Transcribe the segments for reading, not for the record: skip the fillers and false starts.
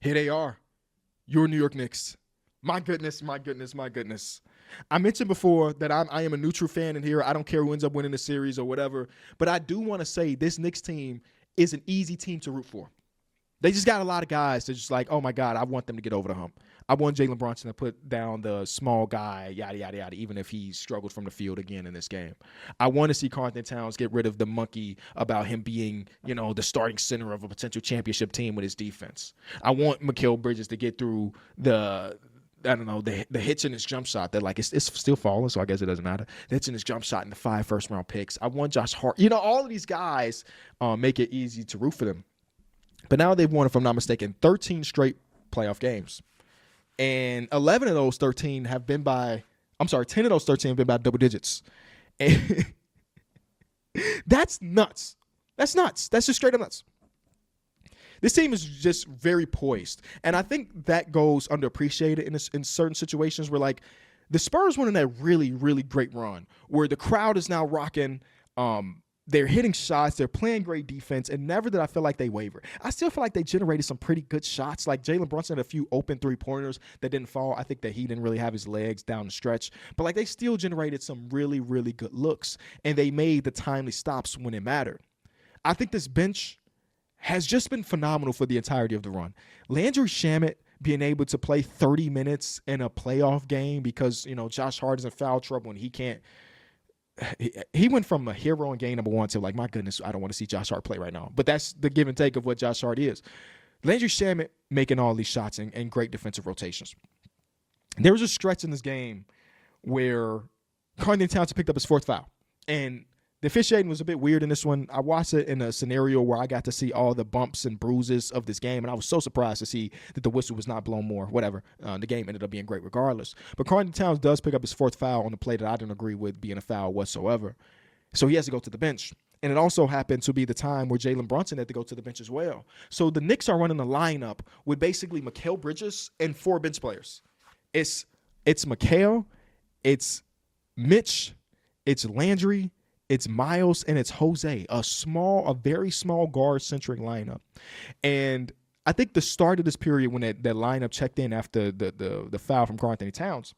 Here they are, your New York Knicks. My goodness, my goodness, my goodness. I mentioned before that I am a neutral fan in here. I don't care who ends up winning the series or whatever. But I do want to say this Knicks team is an easy team to root for. They just got a lot of guys that's just like, oh my God, I want them to get over the hump. I want Jalen Brunson to put down the small guy, yada, yada, yada, even if he struggles from the field again in this game. I want to see Karl-Anthony Towns get rid of the monkey about him being, the starting center of a potential championship team with his defense. I want Mikal Bridges to get through the hitch in his jump shot that it's still falling, so I guess it doesn't matter. The hitch in his jump shot in the 5 first-round picks. I want Josh Hart. All of these guys make it easy to root for them. But now they've won, if I'm not mistaken, 13 straight playoff games. And 11 of those 13 have been 10 of those 13 have been by double digits. And that's nuts. That's nuts. That's just straight up nuts. This team is just very poised. And I think that goes underappreciated in certain situations where, like, the Spurs went on that really, really great run where the crowd is now rocking. They're hitting shots. They're playing great defense. And never did I feel like they wavered. I still feel like they generated some pretty good shots. Like Jalen Brunson had a few open three-pointers that didn't fall. I think that he didn't really have his legs down the stretch. But, like, they still generated some really, really good looks. And they made the timely stops when it mattered. I think this bench has just been phenomenal for the entirety of the run. Landry Shamet being able to play 30 minutes in a playoff game because, Josh Hart is in foul trouble and he can't. He went from a hero in game number 1 to, like, my goodness, I don't want to see Josh Hart play right now. But that's the give and take of what Josh Hart is. Landry Shamet making all these shots and great defensive rotations. There was a stretch in this game where Karl-Anthony Towns picked up his 4th foul. And the officiating was a bit weird in this one. I watched it in a scenario where I got to see all the bumps and bruises of this game, and I was so surprised to see that the whistle was not blown more. Whatever. The game ended up being great regardless. But Karl-Anthony Towns does pick up his 4th foul on the play that I didn't agree with being a foul whatsoever. So he has to go to the bench. And it also happened to be the time where Jalen Brunson had to go to the bench as well. So the Knicks are running a lineup with basically Mikal Bridges and 4 bench players. It's Mikal, it's Mitch, it's Landry, it's Miles, and it's Jose, a very small guard-centric lineup. And I think the start of this period when that lineup checked in after the foul from Karl-Anthony Towns,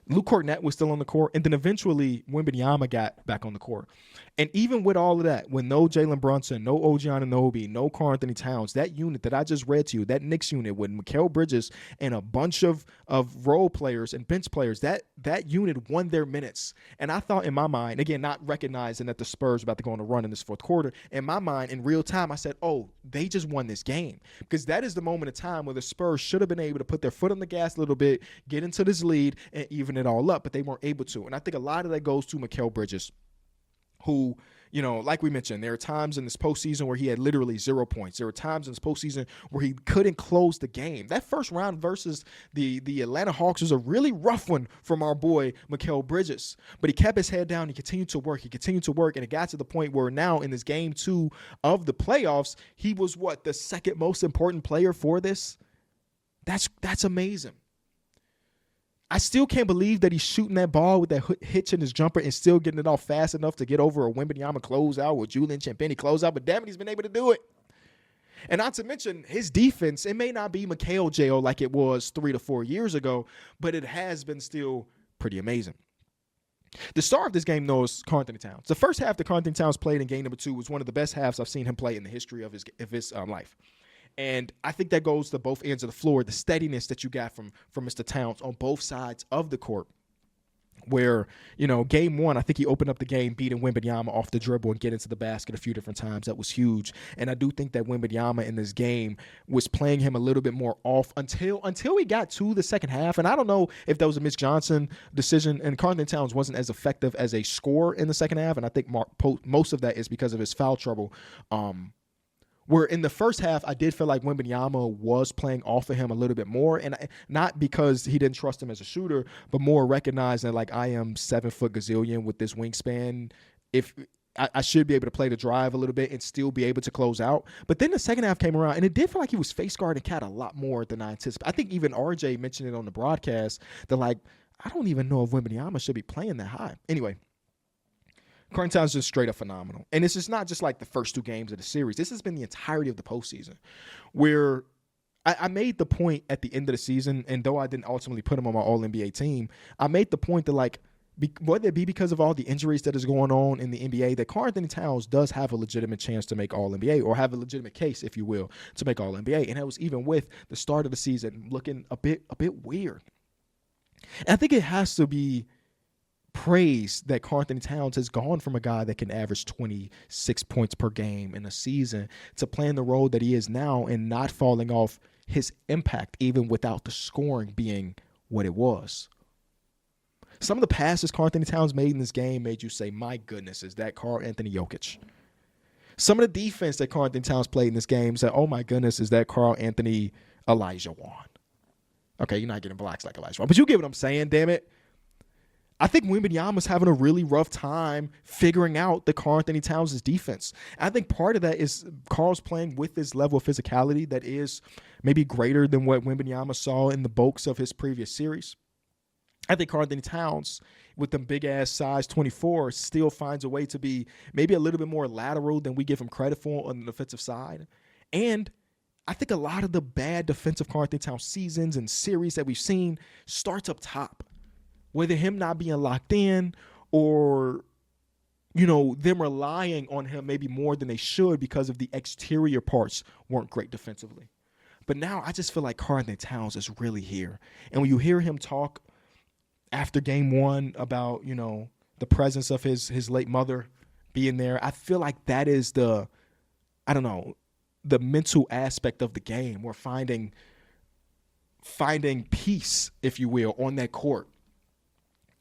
Luke Kornet was still on the court, and then eventually Wembanyama got back on the court. And even with all of that, with no Jalen Brunson, no OG Anunoby, no Karl-Anthony Towns, that unit that I just read to you, that Knicks unit with Mikal Bridges and a bunch of role players and bench players, that unit won their minutes. And I thought in my mind, again, not recognizing that the Spurs were about to go on a run in this 4th quarter, in my mind, in real time, I said, oh, they just won this game. Because that is the moment of time where the Spurs should have been able to put their foot on the gas a little bit, get into this lead, and even it all up, but they weren't able to. And I think a lot of that goes to Mikal Bridges, who, like we mentioned, there are times in this postseason where he had literally 0 points. There are times in this postseason where he couldn't close the game. That first round versus the Atlanta Hawks was a really rough one from our boy Mikal Bridges. But he kept his head down. He continued to work. And it got to the point where now in this game 2 of the playoffs, he was the second most important player for this? That's amazing. I still can't believe that he's shooting that ball with that hitch in his jumper and still getting it off fast enough to get over a Wembanyama closeout or Julian Champagnie closeout, but damn it, he's been able to do it. And not to mention his defense, it may not be Mikal jail like it was 3 to 4 years ago, but it has been still pretty amazing. The star of this game, though, is Karl-Anthony Towns. The first half that Karl-Anthony Towns played in game number 2 was one of the best halves I've seen him play in the history of his life. And I think that goes to both ends of the floor, the steadiness that you got from Mr. Towns on both sides of the court. Where, game 1, I think he opened up the game beating Wembanyama off the dribble and get into the basket a few different times. That was huge. And I do think that Wembanyama in this game was playing him a little bit more off until we got to the second half. And I don't know if that was a Mitch Johnson decision. And Karl-Anthony Towns wasn't as effective as a scorer in the second half. And I think most of that is because of his foul trouble. Where in the first half, I did feel like Wembanyama was playing off of him a little bit more, and not because he didn't trust him as a shooter, but more recognizing like I am 7 foot gazillion with this wingspan. If I should be able to play the drive a little bit and still be able to close out. But then the second half came around, and it did feel like he was face guarding Cat a lot more than I anticipated. I think even RJ mentioned it on the broadcast that like I don't even know if Wembanyama should be playing that high. Anyway. Karl-Anthony Towns is just straight up phenomenal. And this is not just like the first 2 games of the series. This has been the entirety of the postseason where I made the point at the end of the season, and though I didn't ultimately put him on my All-NBA team, I made the point that, like, whether it be because of all the injuries that is going on in the NBA, that Karl-Anthony Towns does have a legitimate chance to make All-NBA, or have a legitimate case, if you will, to make All-NBA. And that was even with the start of the season looking a bit weird. And I think it has to be praised that Karl-Anthony Towns has gone from a guy that can average 26 points per game in a season to playing the role that he is now and not falling off his impact, even without the scoring being what it was. Some of the passes Karl-Anthony Towns made in this game made you say, my goodness, is that Karl-Anthony Jokic? Some of the defense that Karl-Anthony Towns played in this game said, oh my goodness, is that Karl-Anthony Elijah Wan? Okay, you're not getting blocks like Elijah Wan, but you get what I'm saying, damn it. I think Wembanyama's having a really rough time figuring out the Karl-Anthony Towns' defense. I think part of that is Karl's playing with this level of physicality that is maybe greater than what Wembanyama saw in the bulks of his previous series. I think Karl-Anthony Towns, with them big-ass size 24, still finds a way to be maybe a little bit more lateral than we give him credit for on the defensive side. And I think a lot of the bad defensive Karl-Anthony Towns seasons and series that we've seen starts up top. Whether him not being locked in or, you know, them relying on him maybe more than they should because of the exterior parts weren't great defensively. But now I just feel like Karl-Anthony Towns is really here. And when you hear him talk after game one about, you know, the presence of his late mother being there, I feel like that is the mental aspect of the game. We're finding peace, if you will, on that court.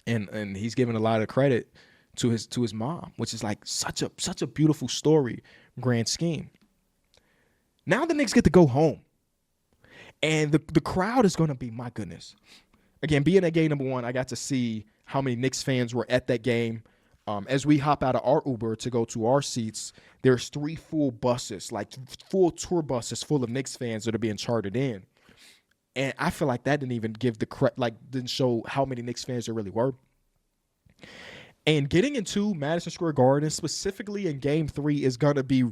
And he's giving a lot of credit to his mom, which is like such a beautiful story, grand scheme. Now the Knicks get to go home. And the crowd is going to be, my goodness. Again, being at game number one, I got to see how many Knicks fans were at that game. As we hop out of our Uber to go to our seats, there's 3 full buses, like full tour buses full of Knicks fans that are being chartered in. And I feel like that didn't even give didn't show how many Knicks fans there really were. And getting into Madison Square Garden, specifically in Game 3, is going to be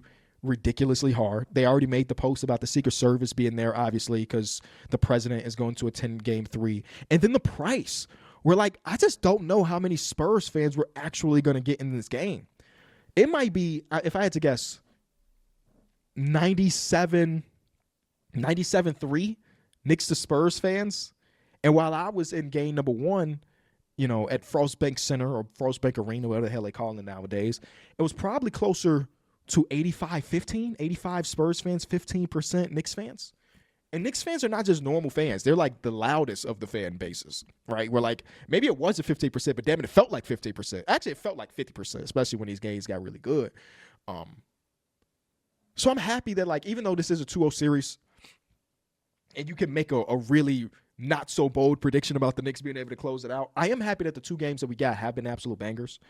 ridiculously hard. They already made the post about the Secret Service being there, obviously, because the president is going to attend Game 3. And then the price. We're like, I just don't know how many Spurs fans we're actually going to get in this game. It might be, if I had to guess, 97-3. Knicks to Spurs fans. And while I was in game number one, you know, at Frostbank Center or Frostbank Arena, whatever the hell they call it nowadays, it was probably closer to 85-15, 85 Spurs fans, 15% Knicks fans. And Knicks fans are not just normal fans. They're like the loudest of the fan bases, right? We're like, maybe it wasn't 15%, but damn it felt like 50%. Actually, it felt like 50%, especially when these games got really good. So I'm happy that, like, even though this is a 2-0 series, and you can make a really not so bold prediction about the Knicks being able to close it out, I am happy that the 2 games that we got have been absolute bangers.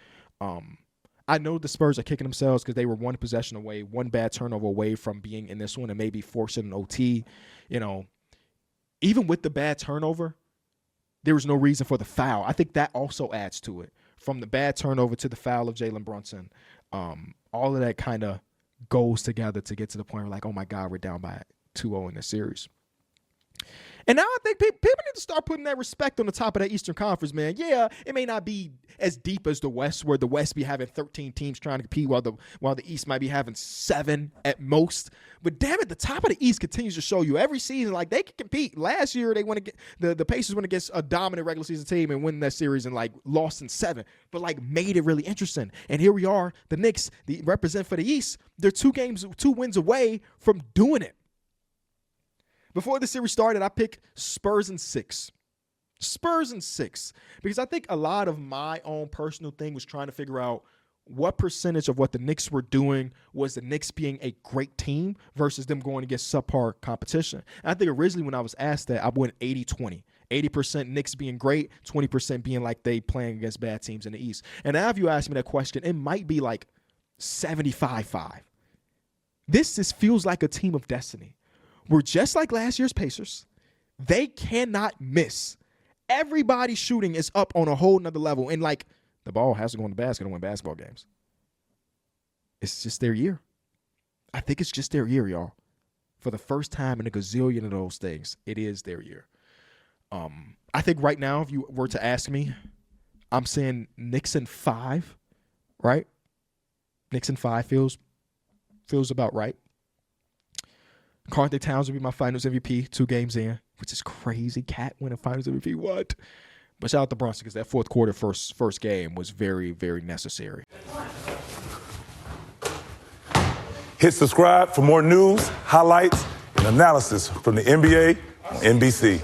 I know the Spurs are kicking themselves because they were 1 possession away, 1 bad turnover away from being in this one and maybe forcing an OT. You know, even with the bad turnover, there was no reason for the foul. I think that also adds to it. From the bad turnover to the foul of Jalen Brunson, all of that kind of goes together to get to the point where, like, oh, my God, we're down by 2-0 in this series. And now I think people need to start putting that respect on the top of that Eastern Conference, man. Yeah, it may not be as deep as the West, where the West be having 13 teams trying to compete while the East might be having 7 at most. But damn it, the top of the East continues to show you every season, like, they can compete. Last year, they went to get the Pacers went against a dominant regular season team and win that series and, like, lost in 7, but, like, made it really interesting. And here we are, the Knicks, the represent for the East. They're 2 wins away from doing it. Before the series started, I picked Spurs in 6. Spurs in 6. Because I think a lot of my own personal thing was trying to figure out what percentage of what the Knicks were doing was the Knicks being a great team versus them going against subpar competition. And I think originally when I was asked that, I went 80-20. 80% Knicks being great, 20% being like they playing against bad teams in the East. And now if you ask me that question, it might be like 75-5. This just feels like a team of destiny. We're just like last year's Pacers. They cannot miss. Everybody's shooting is up on a whole nother level. And, like, the ball has to go in the basket to win basketball games. It's just their year. I think it's just their year, y'all. for the first time in a gazillion of those things, it is their year. I think right now, if you were to ask me, I'm saying Knicks in 5, right? Knicks in 5 feels about right. Karl-Anthony Towns would be my finals MVP 2 games in, which is crazy. Cat winning finals MVP, what? But shout out to Brunson because that fourth quarter first game was very, very necessary. Hit subscribe for more news, highlights, and analysis from the NBA on NBC.